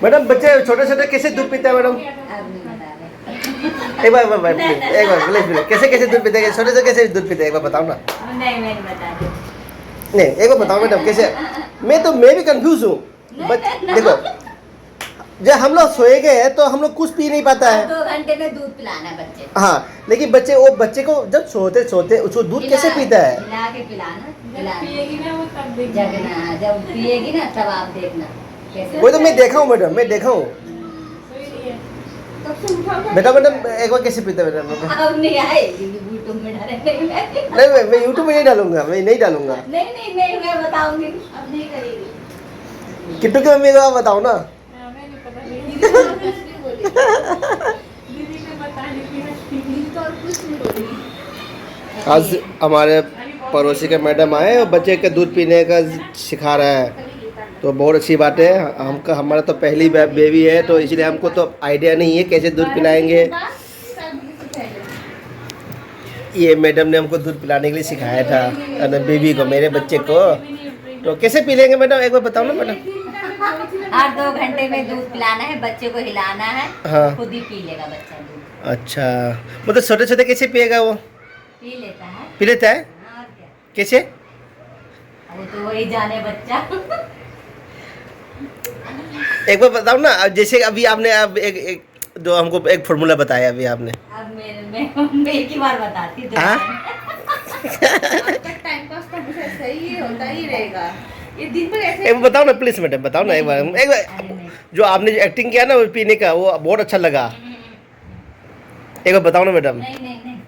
Madam बच्चे छोटे छोटे कैसे दूध पीते हैं मैडम? एक बार प्लीज कैसे कैसे दूध पीते हैं? छोटे छोटे कैसे दूध पीते हैं एक बार बताओ ना। नहीं मैं नहीं बता रही। नहीं एक बार बताओ मैडम कैसे। मैं भी कंफ्यूज हूँ। देखो जब हम लोग सोए गए हैं तो हम लोग कुछ पी नहीं पाता है। 2 घंटे में दूध पिलाना बच्चे को। हाँ लेकिन बच्चे को जब सोते उसको दूध कैसे पीता है? पिला के पिलाना, पिएगी ना वो तब देगी। जगना जब पिएगी ना तब आप देखना कैसे। वो तो मैं देखा हूँ मैडम, मैं देखा हूँ। तब से उठा बेटा मैडम एक बार कैसे पीता है मैडम? अब नहीं आएगी यूट्यूब में डालेंगे। नहीं मैं यूट्यूब में नहीं डालूंगा, मैं नहीं डालूंगा। नहीं मैं बताऊंगी। अब नहीं करेगी। किट्टू की मम्मी को आप बताओ ना। हमें नहीं पता, दीदी ने कुछ नहीं बोली। दीदी ने बताने की दीदी तो और कुछ नहीं बोली। आज हमारे पड़ोसी के मैडम आए और बच्चे के दूध पीने का सिखा रहा है, तो बहुत अच्छी बात है। हमारा तो पहली बेबी है तो इसलिए हमको तो आइडिया नहीं है कैसे दूध पिलाएंगे। ये मैडम ने हमको दूध पिलाने के लिए सिखाया था बेबी को, मेरे बच्चे को। तो कैसे पी लेंगे मैडम एक बार बताओ ना मैडम। हर 2 घंटे में दूध पिलाना है, बच्चे को हिलाना है। हाँ। खुद ही पी लेगा बच्चा दूध। अच्छा मतलब छोटे छोटे कैसे पिएगा वो? पी लेता है। पी लेता है? और क्या, कैसे? वो तो वही जाने बच्चा। एक बार बताओ ना। अब जैसे अभी आपने अब एक जो हमको एक फॉर्मूला बताया अभी आपने। अब मैं एक ही बार बताती हूँ। हाँ? टाइम पास तो हमेशा सही होता ही रहेगा। ये दिन भर ऐसे एक बार बताओ ना प्लीज मैडम, बताओ ना एक बार। अरे नहीं। जो आपने जो एक्टिंग किया ना वो पीने का, वो बहुत अच्छा लगा। एक बार बताओ ना मैडम। नहीं